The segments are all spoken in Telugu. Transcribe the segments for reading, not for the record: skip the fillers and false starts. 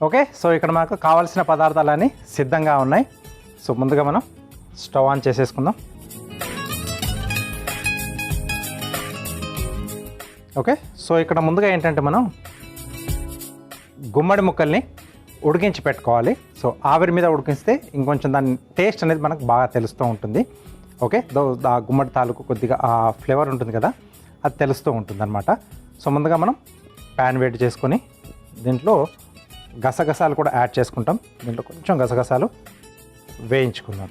ఓకే, సో ఇక్కడ మనకు కావాల్సిన పదార్థాలన్నీ సిద్ధంగా ఉన్నాయి. సో ముందుగా మనం స్టవ్ ఆన్ చేసేసుకుందాం. ఓకే, సో ఇక్కడ ముందుగా ఏంటంటే మనం గుమ్మడి ముక్కల్ని ఉడికించి పెట్టుకోవాలి. సో ఆవిరి మీద ఉడికిస్తే ఇంకొంచెం దాని టేస్ట్ అనేది మనకు బాగా తెలుస్తూ ఉంటుంది. ఓకే, ఆ గుమ్మడి తాలూకు కొద్దిగా ఆ ఫ్లేవర్ ఉంటుంది కదా, అది తెలుస్తూ ఉంటుంది అనమాట. సో ముందుగా మనం ప్యాన్ వేడి చేసుకొని దీంట్లో గసగసాలు కూడా యాడ్ చేసుకుంటాం. దీంట్లో కొంచెం గసగసాలు వేయించుకుందాం.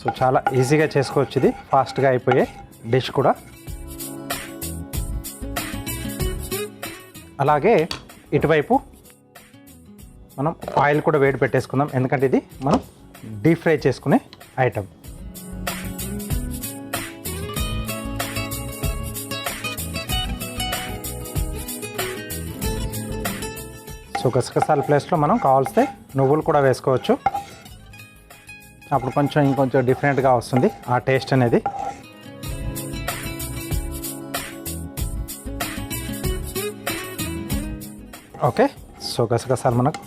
సో చాలా ఈజీగా చేసుకోవచ్చు, ఇది ఫాస్ట్గా అయిపోయే డిష్ కూడా. అలాగే ఇటువైపు మనం ఆయిల్ కూడా వేడి పెట్టేసుకుందాం, ఎందుకంటే ఇది మనం డీప్ ఫ్రై చేసుకునే ఐటమ్. సో గసగసాల ప్లేస్లో మనం కావాల్స్తే నువ్వులు కూడా వేసుకోవచ్చు. అప్పుడు ఇంకొంచెం డిఫరెంట్గా వస్తుంది ఆ టేస్ట్ అనేది. ఓకే, సో గసగసాలు మనకు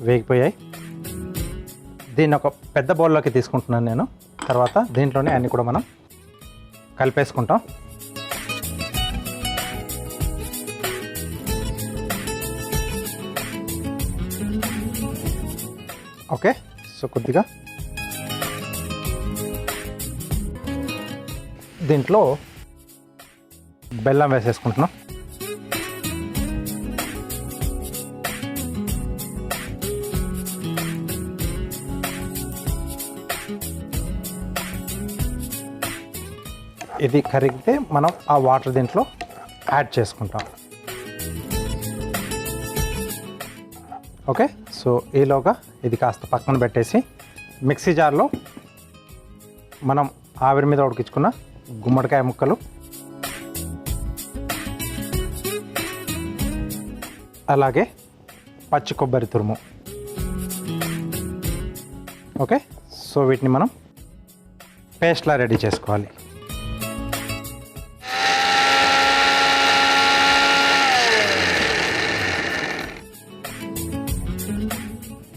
వేగిపోయాయి. దీన్ని ఒక పెద్ద బౌల్లోకి తీసుకుంటున్నాను నేను. తర్వాత దీంట్లోనే అన్నీ కూడా మనం కలిపేసుకుంటాం. ఓకే, సో కొద్దిగా దీంట్లో బెల్లం వేసేసుకుంటున్నాం. ఇది కరిగితే మనం ఆ వాటర్ దీంట్లో యాడ్ చేసుకుంటాం. ఓకే, సో ఈలోగా ఇది కాస్త పక్కన పెట్టేసి మిక్సీ జార్లో మనం ఆవిరి మీద ఉడికించుకున్న గుమ్మడికాయ ముక్కలు, అలాగే పచ్చి కొబ్బరి తురుము. ఓకే, సో వీటిని మనం పేస్ట్లా రెడీ చేసుకోవాలి.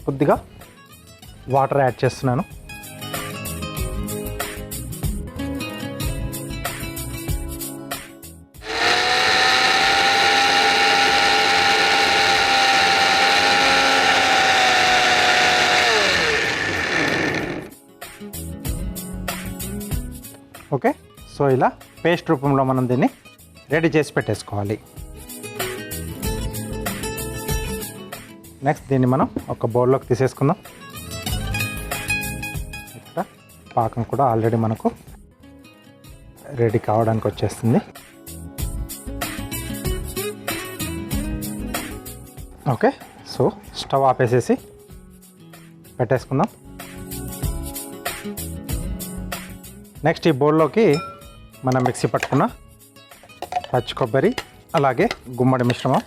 కొద్దిగా వాటర్ యాడ్ చేస్తున్నాను. ఓకే, సో ఇలా పేస్ట్ రూపంలో మనం దీన్ని రెడీ చేసి పెట్టేసుకోవాలి. నెక్స్ట్ దీన్ని మనం ఒక బౌల్లోకి తీసేసుకుందాం. ఇక్కడ పాకం కూడా ఆల్రెడీ మనకు రెడీ కావడానికి వచ్చేస్తుంది. ఓకే, సో స్టవ్ ఆపేసేసి పెట్టేసుకుందాం. నెక్స్ట్ ఈ బౌల్లోకి మనం మిక్సీ పట్టుకున్న పచ్చి కొబ్బరి, అలాగే గుమ్మడి మిశ్రమం,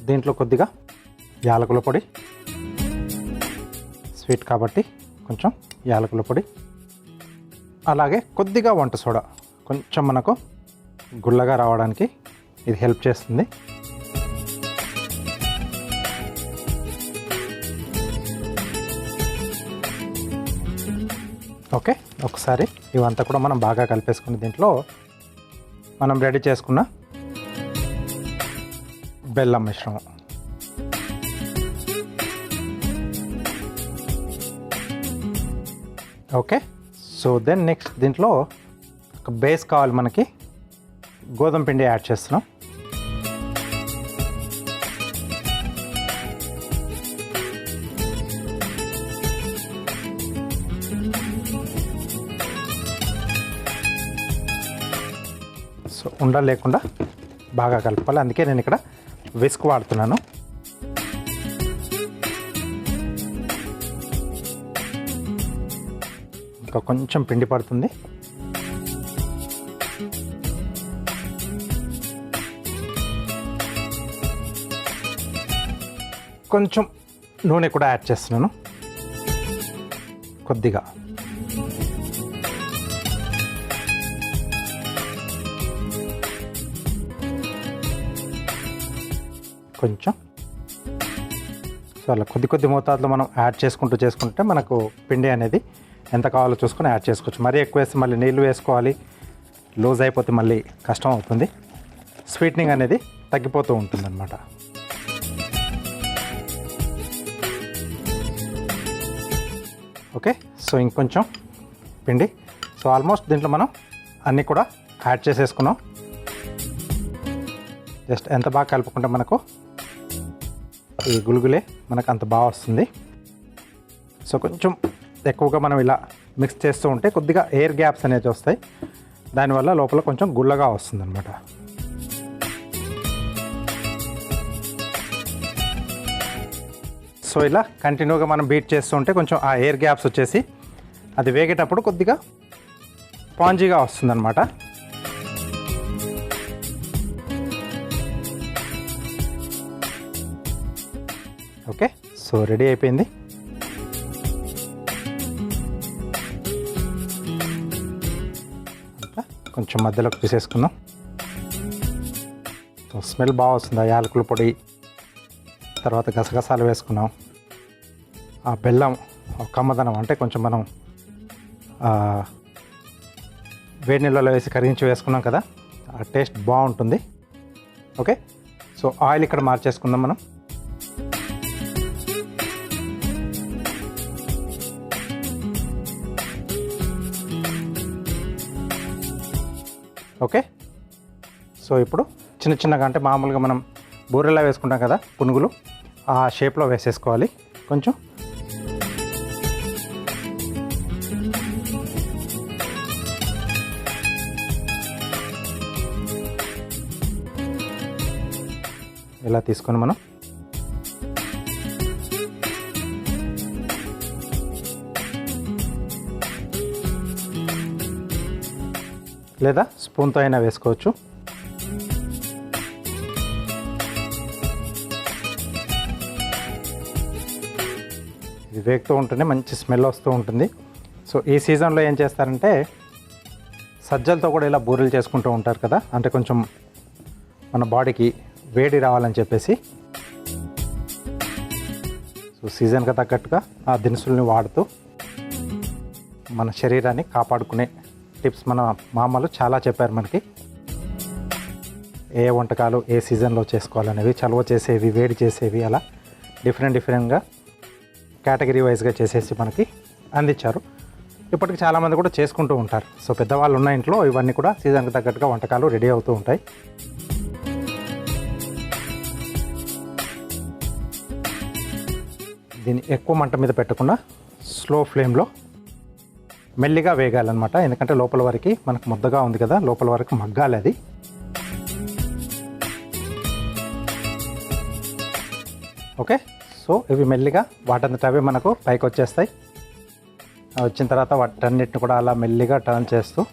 దీంట్లో కొద్దిగా యాలకుల పొడి, స్వీట్ కాబట్టి కొంచెం యాలకుల పొడి, అలాగే కొద్దిగా వంట సోడా, కొంచెం మనకు గుల్లగా రావడానికి ఇది హెల్ప్ చేస్తుంది. ఓకే, ఒకసారి ఇవంతా కూడా మనం బాగా కలిపేసుకుని దీంట్లో మనం రెడీ చేసుకున్న బెల్లం మిశ్రమం, ఓకే. సో దెన్ నెక్స్ట్ దీంట్లో ఒక బేస్ కావాలి మనకి, గోధుమ పిండి యాడ్ చేస్తున్నాం. సో ఉండలు లేకుండా బాగా కలపాలి, అందుకే నేను ఇక్కడ విస్క్ వాడుతున్నాను. ఇంకా కొంచెం పిండి పడుతుంది. కొంచెం నూనె కూడా యాడ్ చేస్తున్నాను, కొద్దిగా. కొంచెం సో అలా కొద్ది మోతాదులో మనం యాడ్ చేసుకుంటే మనకు పిండి అనేది ఎంత కావాలో చూసుకొని యాడ్ చేసుకోవచ్చు. మరీ ఎక్కువ వేస్తే మళ్ళీ నీళ్ళు వేసుకోవాలి, లూజ్ అయిపోతే మళ్ళీ కష్టం అవుతుంది, స్వీట్నింగ్ అనేది తగ్గిపోతూ ఉంటుందన్నమాట. ఓకే, సో ఇంకొంచెం పిండి. సో ఆల్మోస్ట్ దీంట్లో మనం అన్నీ కూడా యాడ్ చేసేసుకున్నాం. జస్ట్ ఎంత బాగా కలుపుకుంటే మనకు ఈ గులుగులే మనకు అంత బాగా వస్తుంది. సో కొంచెం ఎక్కువగా మనం ఇలా మిక్స్ చేస్తూ ఉంటే కొద్దిగా ఎయిర్ గ్యాప్స్ అనేవి వస్తాయి, దానివల్ల లోపల కొంచెం గుల్లగా వస్తుంది అన్నమాట. సో ఇలా కంటిన్యూగా మనం బీట్ చేస్తూ ఉంటే కొంచెం ఆ ఎయిర్ గ్యాప్స్ వచ్చేసి అది వేగేటప్పుడు కొద్దిగా స్పాంజీగా వస్తుందన్నమాట. ఓకే, సో రెడీ అయిపోయింది. అంతా కొంచెం మధ్యలోకి తీసేసుకుందాం. సో స్మెల్ బాగా వస్తుంది. యాలకుల పొడి, తర్వాత గసగసాలు వేసుకున్నాం, ఆ బెల్లం కమ్మదనం అంటే కొంచెం మనం వేడి నీళ్ళలో వేసి కరిగించి వేసుకున్నాం కదా, ఆ టేస్ట్ బాగుంటుంది. ఓకే, సో ఆయిల్ ఇక్కడ మార్చేసుకుందాం మనం. ఓకే, సో ఇప్పుడు చిన్నగా అంటే మామూలుగా మనం బూరెలా వేసుకుంటాం కదా పునుగులు, ఆ షేప్లో వేసేసుకోవాలి. కొంచెం ఇలా తీసుకొని మనం లేదా స్పూన్తో అయినా వేసుకోవచ్చు. ఇది వేగుతూ ఉంటేనే మంచి స్మెల్ వస్తూ ఉంటుంది. సో ఈ సీజన్లో ఏం చేస్తారంటే సజ్జలతో కూడా ఇలా బూరెలు చేసుకుంటూ ఉంటారు కదా, అంటే కొంచెం మన బాడీకి వేడి రావాలని చెప్పేసి. సో సీజన్కి తగ్గట్టుగా ఆ దినుసుల్ని వాడుతూ మన శరీరాన్ని కాపాడుకునే టిప్స్ మన మామలు చాలా చెప్పారు మనకి. ఏ వంటకాలు ఏ సీజన్లో చేసుకోవాలనేవి, చలువ చేసేవి, వేడి చేసేవి, అలా డిఫరెంట్గా కేటగిరీ వైజ్గా చేసేసి మనకి అందించారు. ఇప్పటికి చాలామంది కూడా చేసుకుంటూ ఉంటారు. సో పెద్దవాళ్ళు ఉన్న ఇంట్లో ఇవన్నీ కూడా సీజన్కి తగ్గట్టుగా వంటకాలు రెడీ అవుతూ ఉంటాయి. దీన్ని ఎక్కువ మంట మీద పెట్టకుండా స్లో ఫ్లేమ్లో మెల్లిగా వేగాలన్నమాట. ఎందుకంటే లోపల వరకు మనకు ముద్దగా ఉంది కదా, లోపల వరకు మగ్గాలి అది. ఓకే, సో ఇవి మెల్లిగా వాటంతట అవే మనకు పైకి వచ్చేస్తాయి. వచ్చిన తర్వాత వాటన్నిటిని కూడా అలా మెల్లిగా టర్న్ చేస్తూ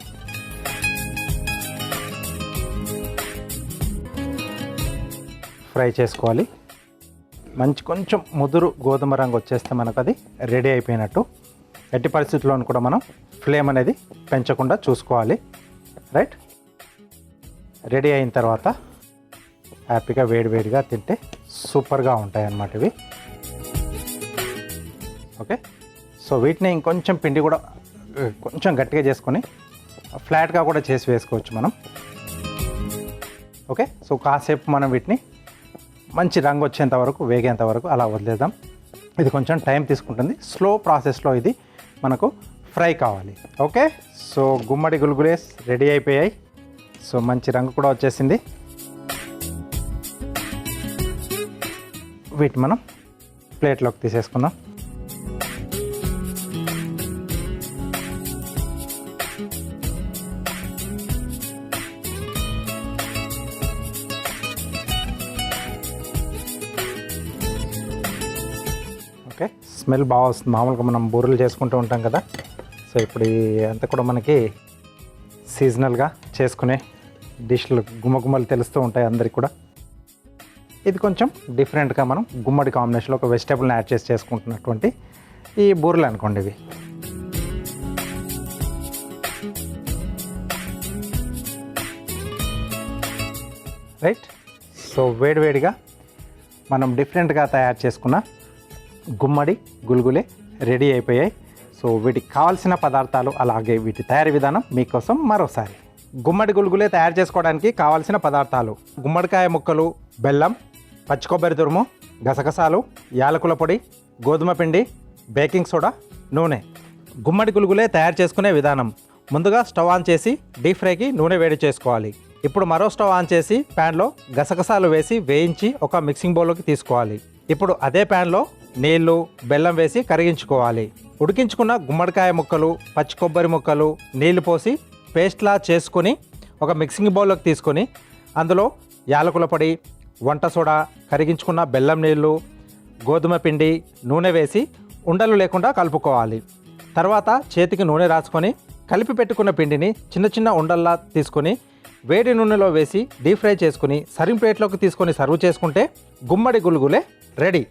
ఫ్రై చేసుకోవాలి. మంచి కొంచెం ముదురు గోధుమ రంగు వచ్చేస్తే మనకు అది రెడీ అయిపోయినట్టు. ఎట్టి పరిస్థితుల్లోనూ కూడా మనం ఫ్లేమ్ అనేది పెంచకుండా చూసుకోవాలి. రైట్, రెడీ అయిన తర్వాత హ్యాపీగా వేడిగా తింటే సూపర్గా ఉంటాయి అన్నమాట ఇవి. ఓకే, సో వీటిని ఇంకొంచెం పిండి కూడా కొంచెం గట్టిగా చేసుకొని ఫ్లాట్గా కూడా చేసి వేసుకోవచ్చు మనం. ఓకే, సో కాసేపు మనం వీటిని మంచి రంగు వచ్చేంత వరకు, వేగేంత వరకు అలా వదిలేద్దాం. ఇది కొంచెం టైం తీసుకుంటుంది. స్లో ప్రాసెస్లో ఇది మనకు ఫ్రై కావాలి. ఓకే, సో గుమ్మడి గుల్గులేస్ రెడీ అయిపోయాయి. సో మంచి రంగు కూడా వచ్చేసింది. వీటి మనం ప్లేట్లోకి తీసేసుకుందాం. ఓకే, స్మెల్ బాగా వస్తుంది. మామూలుగా మనం బూరెలు చేసుకుంటూ ఉంటాం కదా, సో ఇప్పుడు అంతా కూడా మనకి సీజనల్గా చేసుకునే డిష్లు గుమ్మగుమ్మలు తెలుస్తూ ఉంటాయి అందరికి కూడా. ఇది కొంచెం డిఫరెంట్గా మనం గుమ్మడి కాంబినేషన్లో ఒక వెజిటేబుల్ని యాడ్ చేసి చేసుకుంటున్నటువంటి ఈ బూరెలు అనుకోండి ఇవి. రైట్. సో వేడివేడిగా మనం డిఫరెంట్గా తయారు చేసుకున్న గుమ్మడి గుల్గులే రెడీ అయిపోయాయి. సో వీటికి కావాల్సిన పదార్థాలు అలాగే వీటి తయారీ విధానం మీకోసం మరోసారి. గుమ్మడి గుల్గులే తయారు చేసుకోవడానికి కావాల్సిన పదార్థాలు: గుమ్మడికాయ ముక్కలు, బెల్లం, పచ్చి కొబ్బరి తురుము, గసగసాలు, యాలకుల పొడి, గోధుమ పిండి, బేకింగ్ సోడా, నూనె. గుమ్మడి గుల్గులే తయారు చేసుకునే విధానం: ముందుగా స్టవ్ ఆన్ చేసి డీప్ ఫ్రైకి నూనె వేడి చేసుకోవాలి. ఇప్పుడు మరో స్టవ్ ఆన్ చేసి ప్యాన్లో గసగసాలు వేసి వేయించి ఒక మిక్సింగ్ బౌల్లోకి తీసుకోవాలి. ఇప్పుడు అదే ప్యాన్లో నీళ్లు, బెల్లం వేసి కరిగించుకోవాలి. ఉడికించుకున్న గుమ్మడికాయ ముక్కలు, పచ్చి కొబ్బరి ముక్కలు నీళ్లు పోసి పేస్ట్లా చేసుకొని ఒక మిక్సింగ్ బౌల్లోకి తీసుకొని అందులో యాలకుల పొడి, వంట సోడా, కరిగించుకున్న బెల్లం నీళ్లు, గోధుమ పిండి, నూనె వేసి ఉండలు లేకుండా కలుపుకోవాలి. తర్వాత చేతికి నూనె రాసుకొని కలిపి పెట్టుకున్న పిండిని చిన్న చిన్న ఉండల్లా తీసుకొని వేడి నూనెలో వేసి డీప్ ఫ్రై చేసుకుని సర్వింగ్ ప్లేట్లోకి తీసుకొని సర్వ్ చేసుకుంటే గుమ్మడి గుల్గులే రెడీ.